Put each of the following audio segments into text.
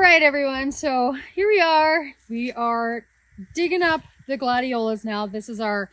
right, everyone, so here we are. We are digging up the gladiolus now. This is our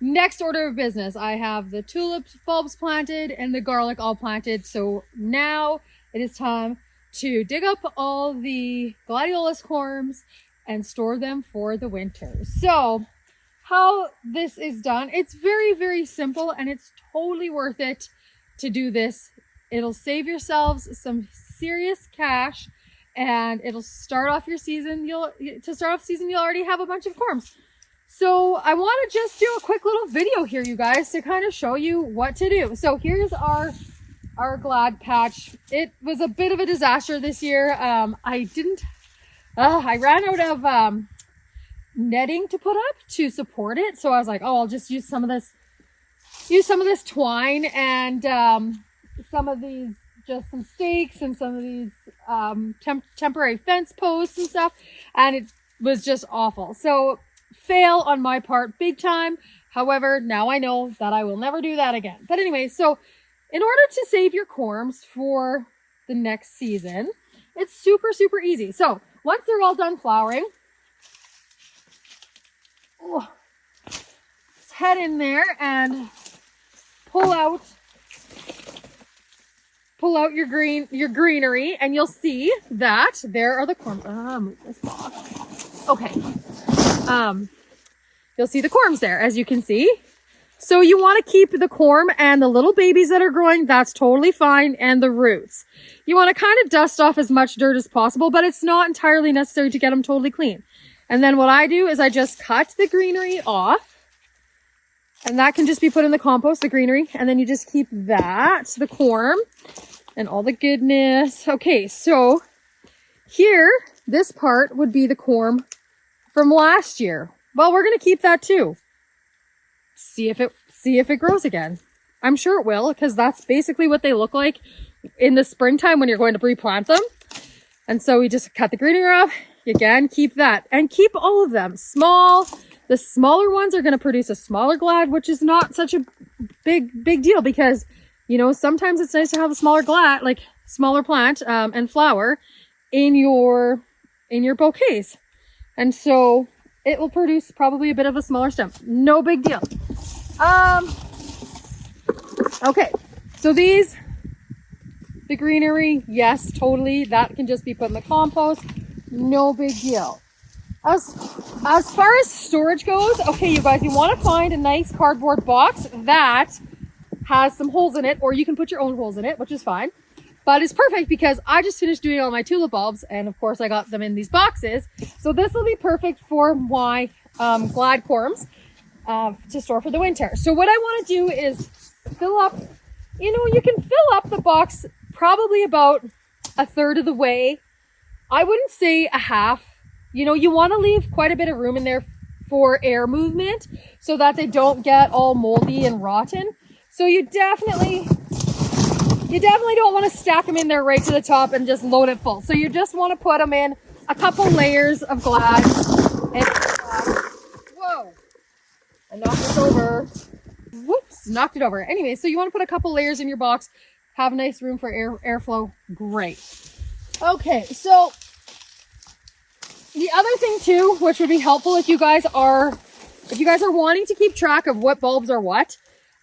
next order of business. I have the tulip bulbs planted and the garlic all planted. So now it is time to dig up all the gladiolus corms and store them for the winter. So how this is done, it's very, very simple, and it's totally worth it to do this. It'll save yourselves some serious cash, and it'll start off your season. You'll already have a bunch of corms. So I want to just do a quick little video here, you guys, to kind of show you what to do. So here's our glad patch. It was a bit of a disaster this year. I ran out of netting to put up to support it. So I was like, oh, I'll just use some of this twine and some of these, just some stakes and some of these temporary fence posts and stuff. And it was just awful. So fail on my part, big time. However, now I know that I will never do that again. But anyway, so in order to save your corms for the next season, it's super, super easy. So once they're all done flowering, let's head in there and pull out your greenery, and you'll see that there are the corms. Move this box. Okay. You'll see the corms there, as you can see. So you want to keep the corm and the little babies that are growing, that's totally fine, and the roots. You want to kind of dust off as much dirt as possible, but it's not entirely necessary to get them totally clean. And then what I do is I just cut the greenery off, and that can just be put in the compost, the greenery, and then you just keep that, the corm, and all the goodness. Okay, so here, this part would be the corm from last year. Well, we're going to keep that too. See if it grows again. I'm sure it will, because that's basically what they look like in the springtime when you're going to replant them. And so we just cut the greenery off. Again, keep that, and keep all of them small. The smaller ones are going to produce a smaller glad, which is not such a big deal, because you know, sometimes it's nice to have a smaller glad, like smaller plant and flower in your bouquets. And so it will produce probably a bit of a smaller stem. No big deal. Okay, so the greenery, yes, totally. That can just be put in the compost. No big deal. As far as storage goes, okay, you guys, you want to find a nice cardboard box that has some holes in it, or you can put your own holes in it, which is fine. But it's perfect because I just finished doing all my tulip bulbs, and of course I got them in these boxes. So this will be perfect for my glad corms to store for the winter. So what I want to do is fill up, you can fill up the box probably about a third of the way. I wouldn't say a half. You want to leave quite a bit of room in there for air movement so that they don't get all moldy and rotten. So you definitely don't want to stack them in there right to the top and just load it full. So you just want to put them in a couple layers of glad. And whoa! I knocked this over. Whoops! Knocked it over. Anyway, so you want to put a couple layers in your box. Have a nice room for airflow. Great. Okay, so the other thing too, which would be helpful if you guys are wanting to keep track of what bulbs are what.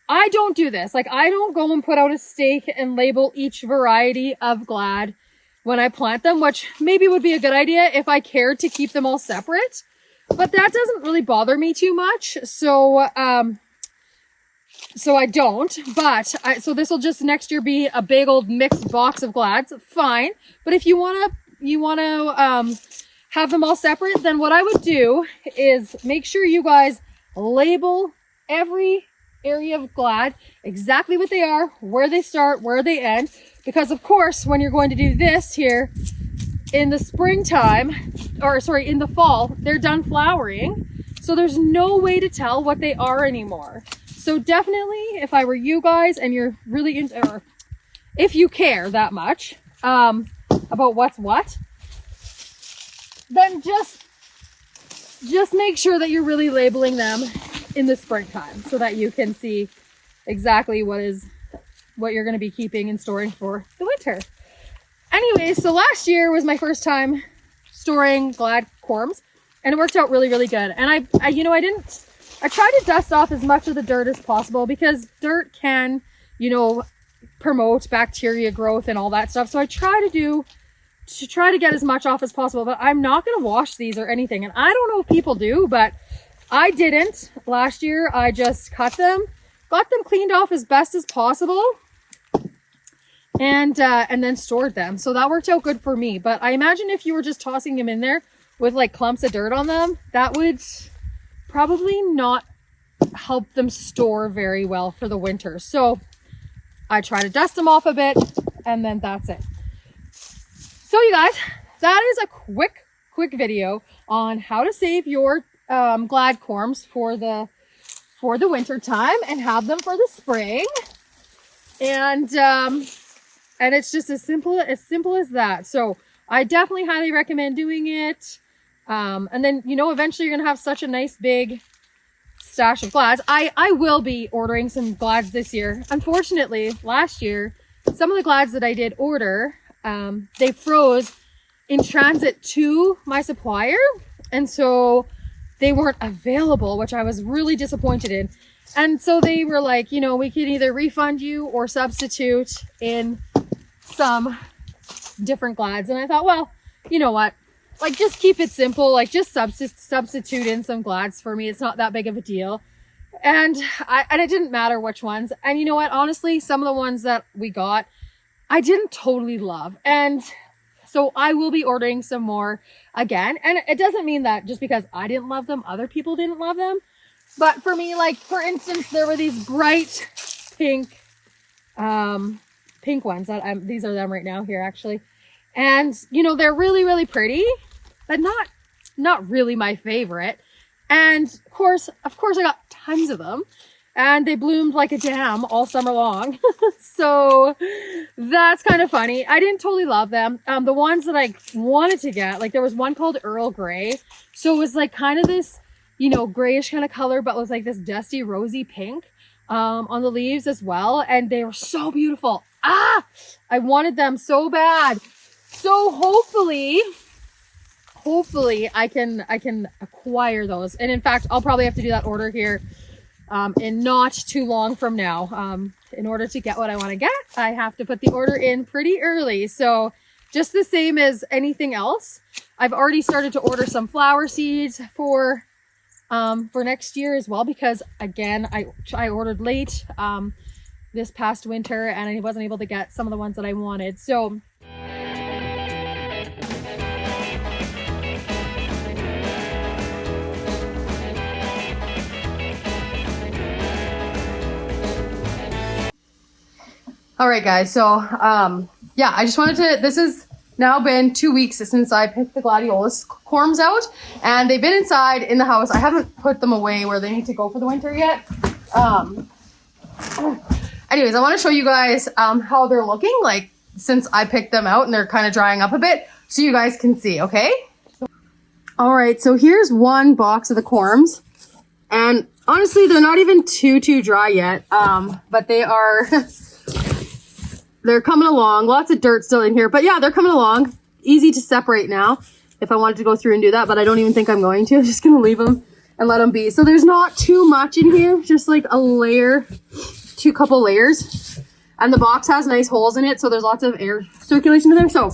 I don't do this. Like, I don't go and put out a stake and label each variety of glad when I plant them, which maybe would be a good idea if I cared to keep them all separate. But that doesn't really bother me too much. So, so I don't. But so this will just next year be a big old mixed box of glads. Fine. But if you want to have them all separate, then what I would do is make sure you guys label every area of glad, exactly what they are, where they start, where they end, because of course when you're going to do this here in the springtime, in the fall, they're done flowering, so there's no way to tell what they are anymore. So definitely, if I were you guys and you're really into, or if you care that much about what's what, then just make sure that you're really labeling them in the springtime so that you can see exactly what you're going to be keeping and storing for the winter. Anyway, so last year was my first time storing Glad corms, and it worked out really, really good. And I tried to dust off as much of the dirt as possible because dirt can, promote bacteria growth and all that stuff. So I try to get as much off as possible, but I'm not going to wash these or anything. And I don't know if people do, but I didn't last year. I just cut them, got them cleaned off as best as possible, and then stored them. So that worked out good for me. But I imagine if you were just tossing them in there with like clumps of dirt on them, that would probably not help them store very well for the winter. So I try to dust them off a bit, and then that's it. So you guys, that is a quick video on how to save your Glad corms for the winter time and have them for the spring. And it's just as simple as that. So I definitely highly recommend doing it. And then, eventually you're going to have such a nice big stash of Glads. I will be ordering some Glads this year. Unfortunately, last year, some of the Glads that I did order, they froze in transit to my supplier. And so they weren't available, which I was really disappointed in. And so they were like, we can either refund you or substitute in some different Glads. And I thought, well, you know what? Like, just keep it simple. Like, just substitute in some Glads for me. It's not that big of a deal. And it didn't matter which ones. And you know what? Honestly, some of the ones that we got, I didn't totally love. And so I will be ordering some more again. And it doesn't mean that just because I didn't love them, other people didn't love them. But for me, like, for instance, there were these bright pink ones that these are them right now here, actually. And, they're really, really pretty, but not really my favorite. And of course, I got tons of them, and they bloomed like a dam all summer long. So that's kind of funny. I didn't totally love them. The ones that I wanted to get, like, there was one called Earl Grey. So it was like kind of this, grayish kind of color, but with like this dusty rosy pink on the leaves as well. And they were so beautiful. I wanted them so bad. So hopefully I can acquire those. And in fact, I'll probably have to do that order here in not too long from now. In order to get what I want to get, I have to put the order in pretty early. So just the same as anything else, I've already started to order some flower seeds for next year as well, because again, I ordered late this past winter and I wasn't able to get some of the ones that I wanted. So all right, guys. So, yeah, I just wanted to, this has now been 2 weeks since I picked the Gladiolus corms out, and they've been inside in the house. I haven't put them away where they need to go for the winter yet. Anyways, I want to show you guys, how they're looking like since I picked them out, and they're kind of drying up a bit so you guys can see. Okay. All right. So here's one box of the corms, and honestly, they're not even too dry yet. But they are, they're coming along. Lots of dirt still in here, but yeah, they're coming along. Easy to separate now if I wanted to go through and do that, but I don't even think I'm going to. I'm just going to leave them and let them be. So there's not too much in here, just like a layer, couple layers. And the box has nice holes in it, so there's lots of air circulation in there. So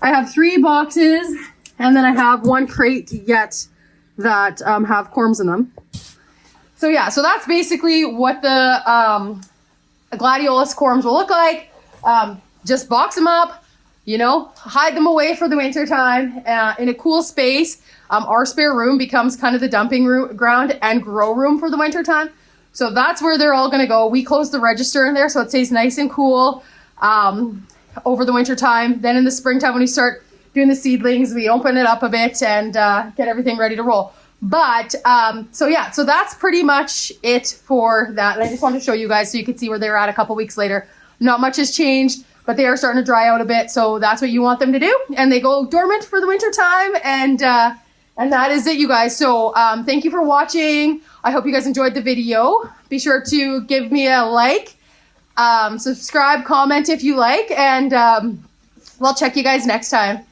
I have 3 boxes, and then I have 1 crate yet that have corms in them. So yeah, so that's basically what the Gladiolus corms will look like. Just box them up, hide them away for the winter time in a cool space. Our spare room becomes kind of the dumping ground and grow room for the winter time. So that's where they're all going to go. We close the register in there so it stays nice and cool over the winter time. Then in the springtime, when we start doing the seedlings, we open it up a bit and get everything ready to roll. But so yeah, so that's pretty much it for that. And I just wanted to show you guys so you could see where they're at a couple weeks later. Not much has changed, but they are starting to dry out a bit. So that's what you want them to do. And they go dormant for the winter time. And that is it, you guys. So thank you for watching. I hope you guys enjoyed the video. Be sure to give me a like, subscribe, comment if you like, and we'll check you guys next time.